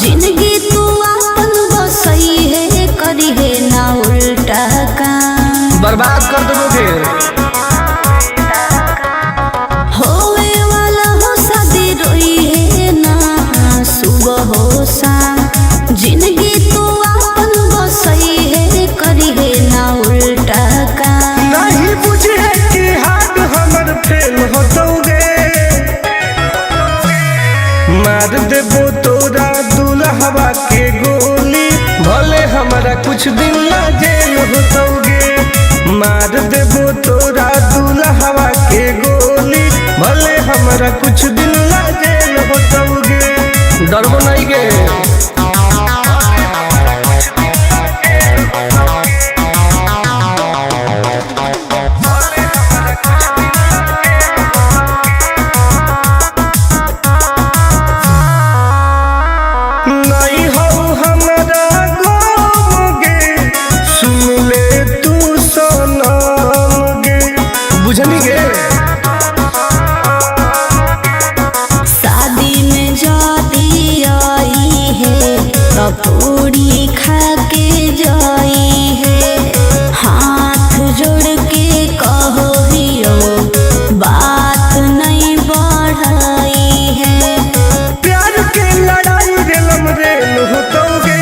जिंदगी तू अपन बसई है करी है ना उल्टा काम बर्बाद कर दोगे। होवे वाला हो शादी रोई है ना सुबह हो शाम जिंदगी तू अपन बसई है करी है ना उल्टा काम नहीं बुझे कि हाथ हमर फेल होतोगे मार देबो तोरा दुल्हवा के गोली भले हमारा कुछ दिन ला जेल होतोगे मार देबो तोरा दुल्हवा के गोली भले हमारा कुछ दिन ला जेल होतोगे डरबो नहीं गे। शादी में जाती आई है तो पूरी खा के जाई है हाथ जोड़ के कहो हियो बात नहीं बढ़ाई है प्यार के लड़ाई रेलम रेल होतोगे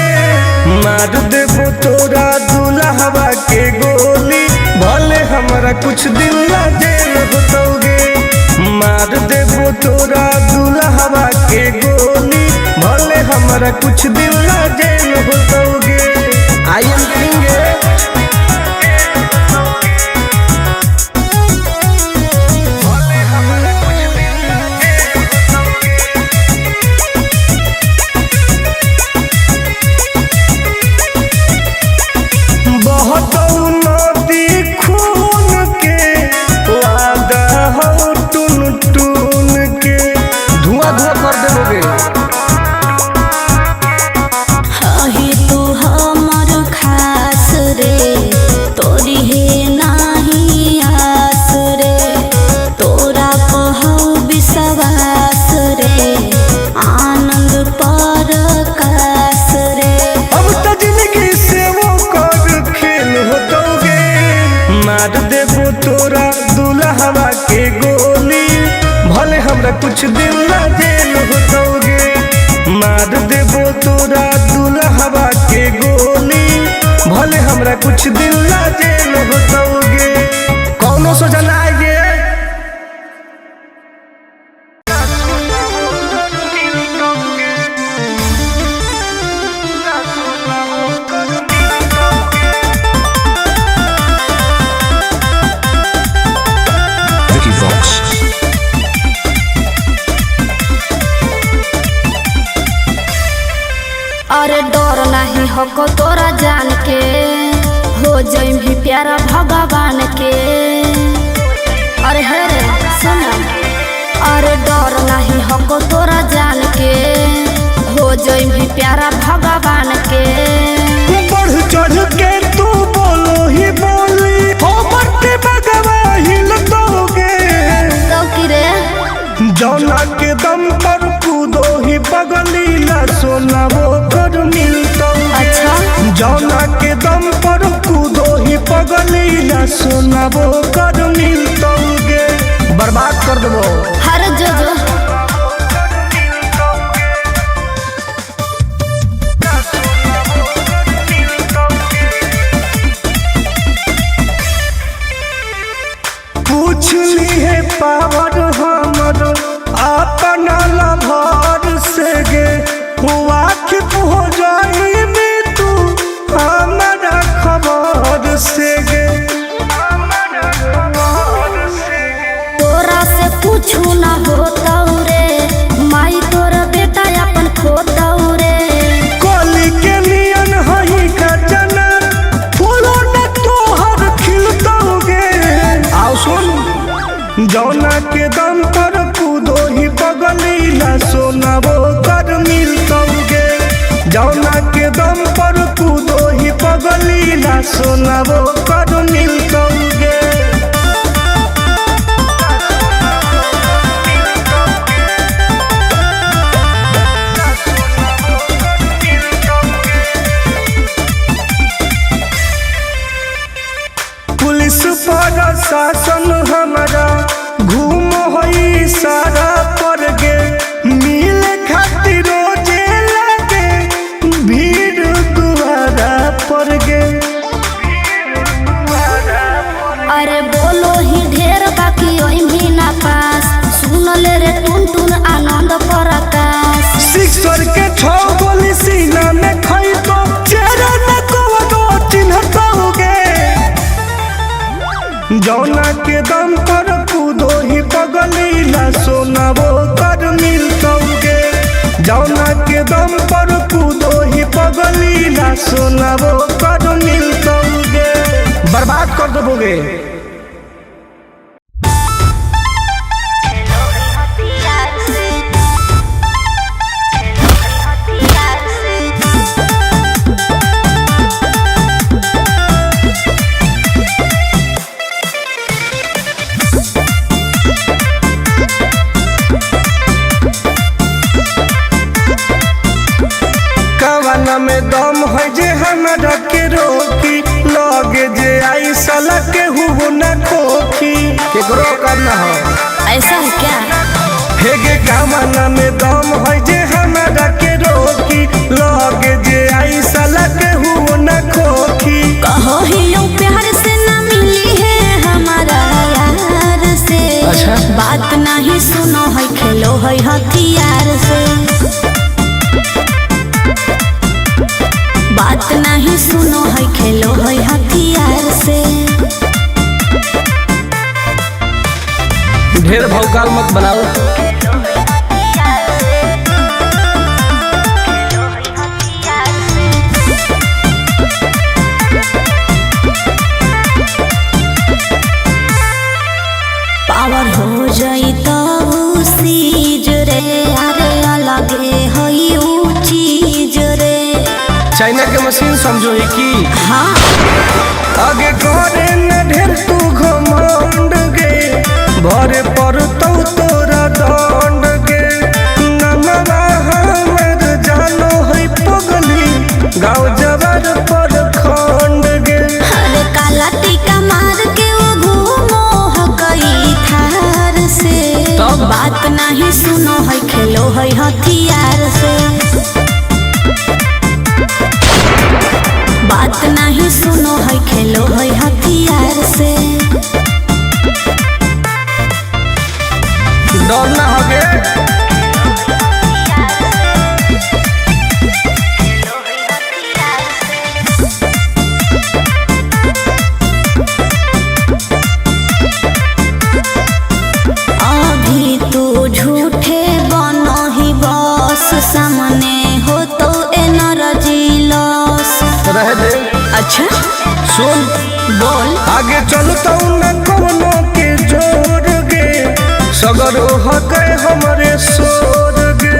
मार देबो तोरा दुल्हवा के गोली भले हमारा कुछ दिन ला जेल होतोगे मार देबो तोरा दुल्हवा के गोली भले हमारा कुछ दिन ला जेल होतोगे। आई एम किंग मार देबो तोरा दुल्हवा के गोली भले हमरा कुछ दिन ला जेल होतोगे मार देबो तोरा दुल्हवा के गोली भले हमरा कुछ दिन ला जेल होतोगे कौनो सोचा ना आएगे। अरे डर नहीं हको तोरा जान के हो जाई भी प्यारा भगवान के अरे हे रे सुना अरे डर नहीं हको तोरा जान के हो जाई भी प्यारा भगवान के बढ़ चढ़ के तू बोलो ही बोली हो बट्टे भगवा हिल दोगे तो की रे जौना के दम पर कूदो ही पगली ला सोना वो कर मिलतो अच्छा जौना के दम पर कूदो ही पगली ला सोना वो कर मिलतोगे बर्बाद कर देबो हर जो जो पूछ ली है पावर हमर अपना लभर से गे वाकिफ हो जाई में तू हमारा खबर से गे तोरा से पूछू ना होता रे माई तोरा बेटा अपन खोता रे कली के नियन हई का जना फूलो न तोहर खिलतोगे आओ सुन जौना के दम पर कूदो ही पगली ला सोना वो कर मिलतोगे जौना के दम पर कूदो ही पगली ला सोना वो कर मिलतोगे। दम पर कूदो ही पगली ना सुनाबो कर मिलतोगे बर्बाद कर दोगे। में दम है जे हमरा के रोकी लगे जे आई साला के हुबो न खोखी केकरो करना हो ऐसा है क्या? हेगे कामना में दम है जे हमरा के रोकी लगे जे आई साला के हुबो न खोखी। कहो ही लो प्यार से ना मिली है हमारा यार से। अच्छा? बात नहीं सुनो है खेलो है हथियार से। बात नहीं सुनो है खेलो है हथियार से। ढेर भौकाल मत बनाओ। पावर हो जाई तो सीज रे अरे अलगे हई ऊ चीज रे। चाइना के मशीन समझो ही की हाँ आगे करे न ढेर तू घमंड गे भरे पर तो तोरा दंड गे नमवा हमर जानो है पगली गाँव जबर पर खंड गे। अरे काला टीका मार के वो घूमो हकई थार से। तब बात नहीं सुनो है खेलो है हथियार से। बात नहीं सुनो है खेलो है हथियार से। डर ना होगे अभी तू झूठे बनो ही बस सामने हो तो एनर्जी लॉस रह दे। अच्छा सुन बोल आगे चलता न कोनो के जोर गे सगर हके हमरे सोर गे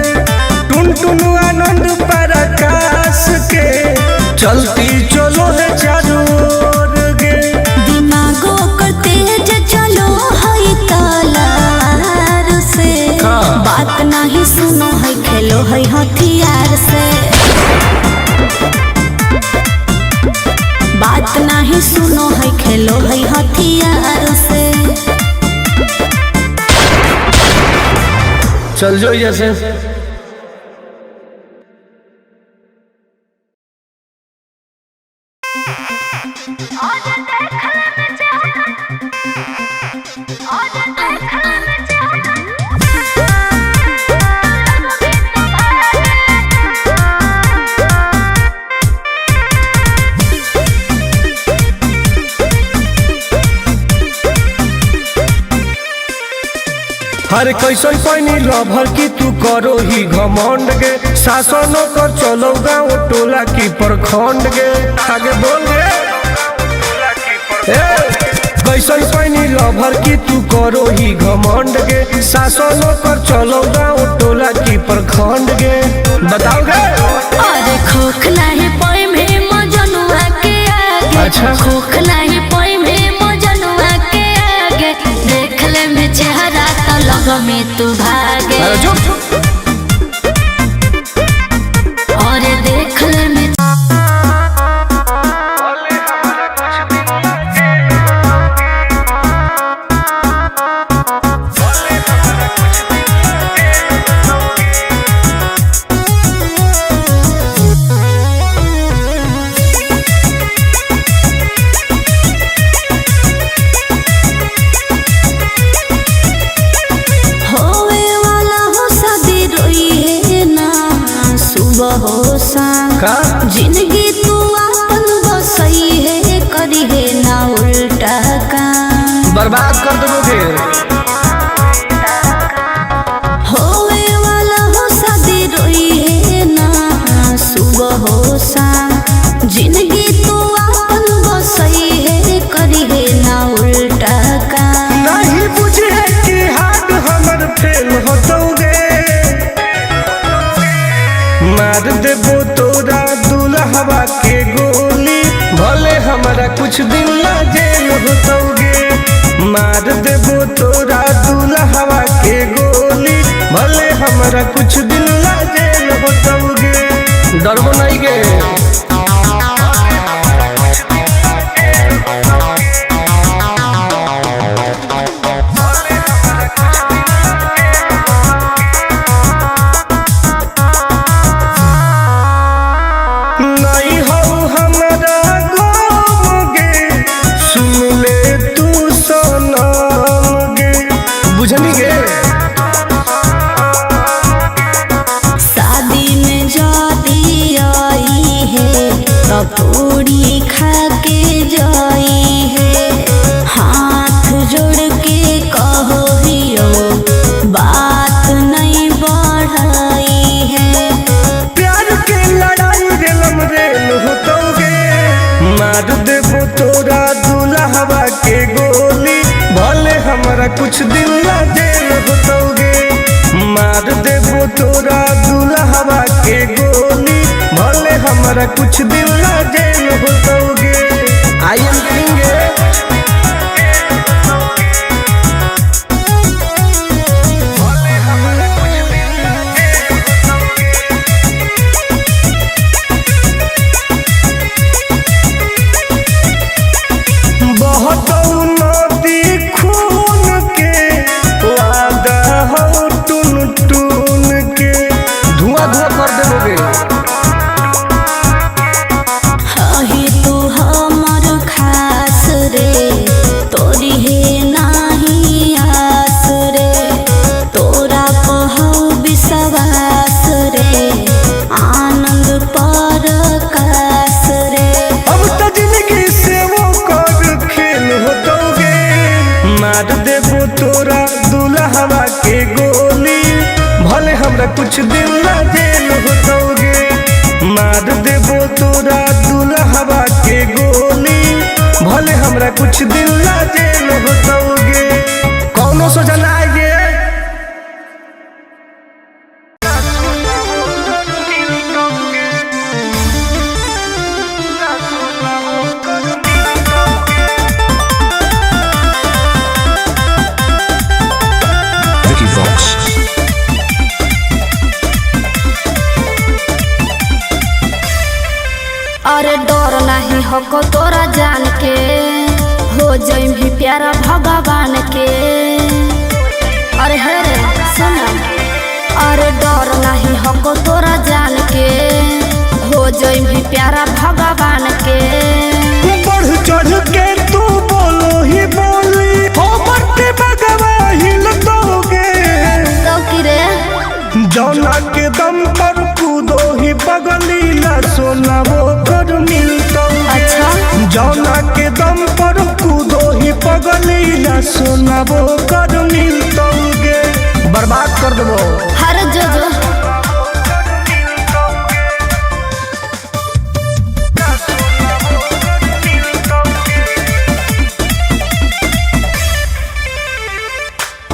टुन टुन आनंद पराकाश के चलती चलो है चारों ओर गे। दिमागो करते जे चलो है तलवार से। बात नहीं सुनो है खेलो है हथियार से। बात नहीं सुनो है खेलो है हथियार से। चल जो जैसे हरे कैसन पैनी लभर की तू करो ही घमंड गे शासनों कर चलो गाँव टोला की प्रखंड गे आगे बोल गे कैसन पैनी लभर की तू करो ही घमंड गे शासनों कर चलो गाँव टोला की प्रखंड गे बताओ गे। अरे खोखला है पोई में मजनुआ के आगे। अच्छा खोखला है पोई में मजनुआ के आगे। देख ले में चेहरा तो लग में तू भागे। और देख ले में जिंदगी तू अपन बसई है करी है ना उल्टा काम बर्बाद कर दोगे। होवे वाला हो शादी रोई है ना देबो तोरा दुल्हवा के गोली, भले हमारा कुछ दिन ला जेल होतोगे। मार देबो तोरा दुल्हवा के गोली, भले हमारा कुछ दिन ला जेल होतोगे। डरबो नहीं गे। बुझनी गे शादी में जाती आई है तो पूरी खा के जाई है। हाथ जोड़ के कहो हियो बात नहीं बढ़ाई है। प्यार के लड़ाई रेलम रेल होतोगे। मार देबो तोरा दुल्हवा के गोली, भले हमारा कुछ दिन ला जेल होतोगे। मार देबो तोरा दुल्हवा के गोली, भले हमारा कुछ दिन ला जेल होतोगे। आई एम किंग तोरा दुल्हवा के गोली, भले हमरा कुछ दिन ला जेल होतोगे। मार देबो तोरा दुल्हवा के गोली, भले हमरा कुछ दिन ला जेल होतोगे। कौनो सोचा ना आएगे। अरे डर नहीं हको तोरा जान के, हो जाई भी प्यारा भगवान के। अरे हरे सुना, अरे डर नहीं हको तोरा जान के, हो जाई भी प्यारा भगवान के। बढ़ चढ़ के तू बोलो ही बोली, हो बट्टे भगवा हिल दोगे। तो कि रे जौना के दम पर कूदो ही बगली ला सोना वो कर मिलता। अच्छा जौना के दम पर कूदो ही पगली ला सोना वो कर मिलतोगे। बर्बाद कर देबो हर जो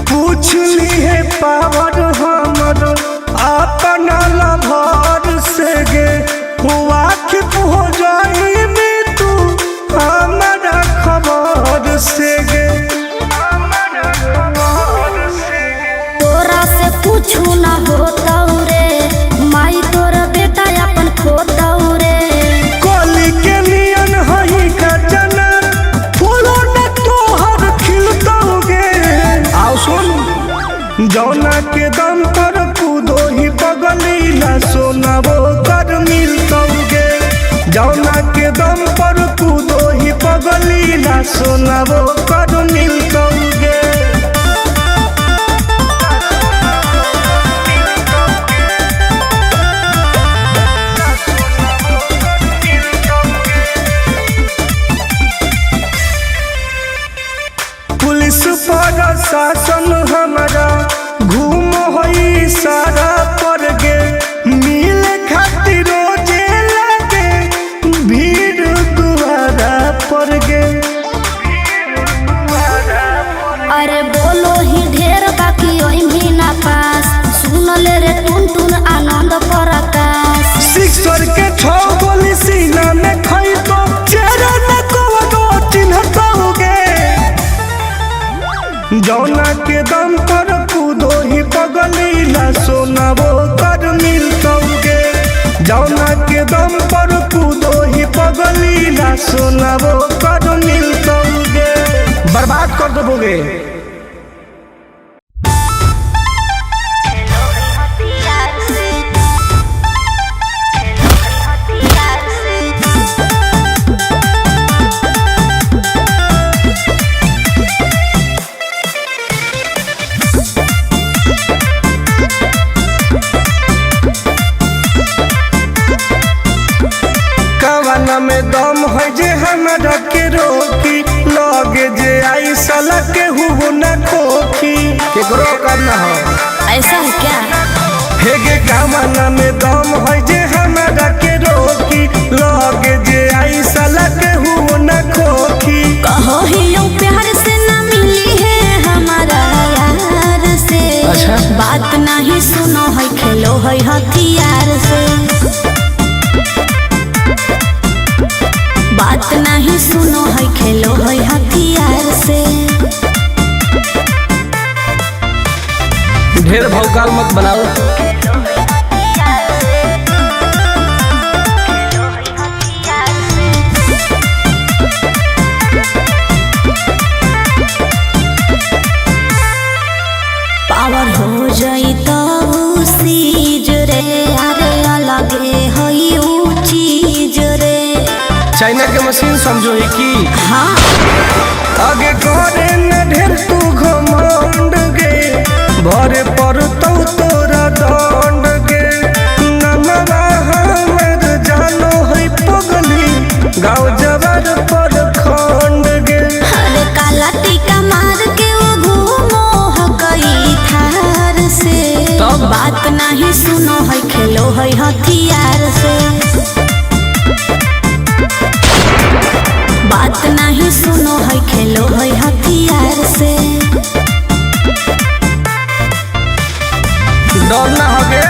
पूछ ली है पावर हमर अपना लभर से गे, वाकिफ हो जाई में तू हमारा खबर से गे। तोरा से पूछू ना होता रे, माई तोरा बेटा अपन खोता रे। कली के नियन हई का जना, फूलो न तोहर खिलतोगे। आओ सुन, जौना के दम पर कूदो ही बगली ला सोना वो कर मिलतोगे। जौना के दम पर कूदो ही बगली ला सोना वो कर मिलतोगे। पुलिस प्रशासन हमारा घूम होई सारा पर गे, मिल खातिर रोजे लगे भीड़ दुआरा पर गे। के दम पर कूदो ही पगलीला सुनाबो कर मिलतोगे बर्बाद कर दोगे। कवाना में दम है जे हमरा के रोकी लगे जे आई साला के हुबो न खोखी केकरो करना हो ऐसा है क्या? हेगे कवाना में दम है जे हमरा के रोकी लगे जे आई साला के हुबो न खोखी कहो ही यूं प्यार से ना मिली है हमारा यार से। अच्छा। बात नहीं सुनो है खेलो है हथियार से। बात नहीं सुनो है खेलो है हथियार से। ढेर भौकाल मत बनाओ। पावर हो जाई तो सीज रे अरे अलगे है ऊ चीज रे। चाइना के मशीन समझो ही की हाँ आगे करे न ढेर तू घमंड गे भरे पर तो तोरा दंड गे नमवा हमर जानो है पगली गाँव जवार पर खंड गे। अरे काला टीका मार के वो घूमो है कई थार से। तब? बात नहीं सुनो है खेलो है हथियार से। बात नहीं सुनो है खेलो है हथियार से। डर ना होगे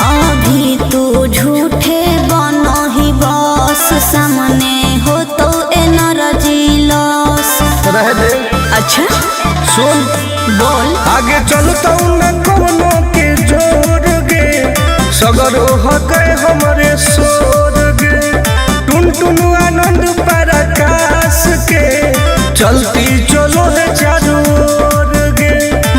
अभी तू झूठे बनो ही बस सामने हो तो एनर्जी लॉस। रह दे। अच्छा सुन बोल। आगे चलता न कोनो के जोर गे सगर हो गए हमारे सोर गे टुन टुन आनंद पराकाश के चलती चलो है चारों ओर गे।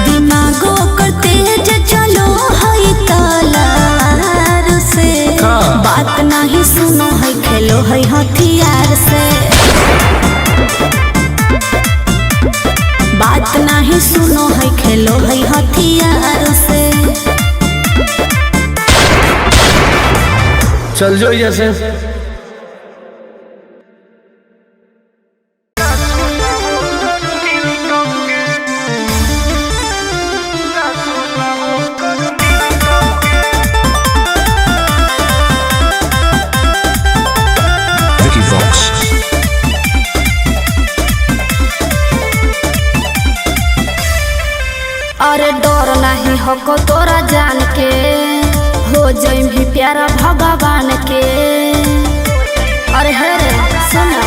दिमागो कर तेज चलो है तलवार से। हाँ। बात नहीं सुनो है खेलो है हथियार से। बात नहीं सुनो है खेलो है हथियार से। चल जो जैसे अरे डर नहीं हको तोरा जान के हो जाई भी प्यारा भगवान के। अरे हरे सुना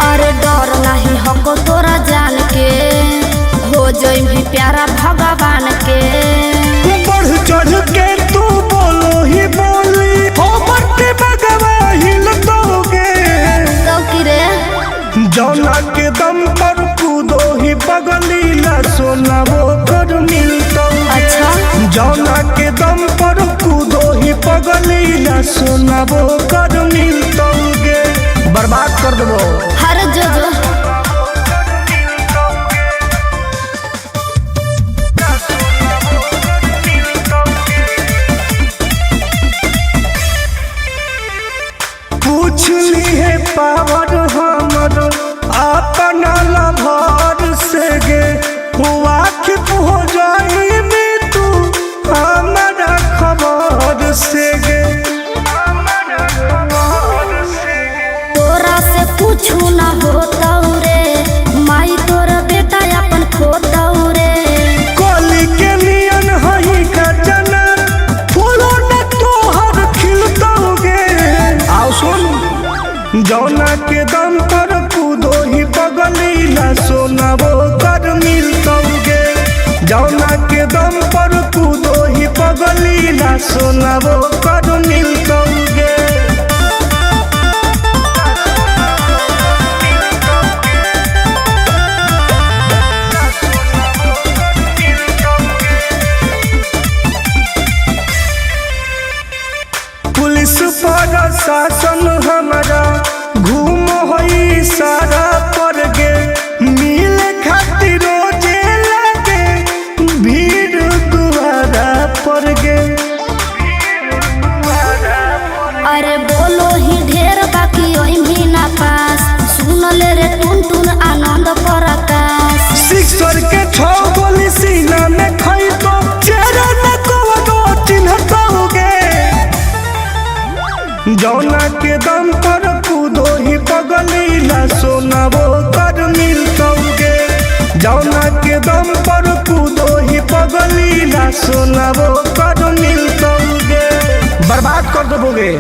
अरे डर नहीं हको तोरा जान के हो जाई भी प्यारा भगवान के। बढ़ चढ़ के तू बोलो ही बोली हो बट्टे बगवा हिल दोगे तो कि रे जौना के दम पर कूदो ही पगलीला सोना वो कर मिलता। अच्छा जौना के दम पर कूदो ही पगलीला सोना वो कर मिलतोगे बर्बाद कर देबो। हर जो पूछ ली है पावर हमर अपना लभर से गे वाकिफ हो जाई में तू हमारा खबर से गे। तोरा से पूछू ना होता रे माई तोरा बेटा अपन खोता रे। कली के नियन हई का जना फूलो न तोहर खिलतोगे। आओ सुन जौना के दम पर कूदो ही पगलीला सोना वो कर मिलतौगे। जौना के दम पर कूदो ही पगलीला सोना वो कर मिलतौगे। पुलिस प्रशासन हमारा घूम होई सारा पर गे, मिल खातिर रोजे लगे भीड़ दुआरा पर गे। अरे बोलो ही ढेर बाकी ओही ना पास, सुन ले रे टुन टुन आनंद प्रकाश। सिक्सर के 6 गोली सीना में खई तो चेहरा न को चिन्हतौगे। जौना के दम पर कूदो ही पगलीला सोना वो कर मिलतौगे। जौना के दम पर कूदो ही पगलीला सोना वो कर मिलतौगे। बर्बाद कर दोगे।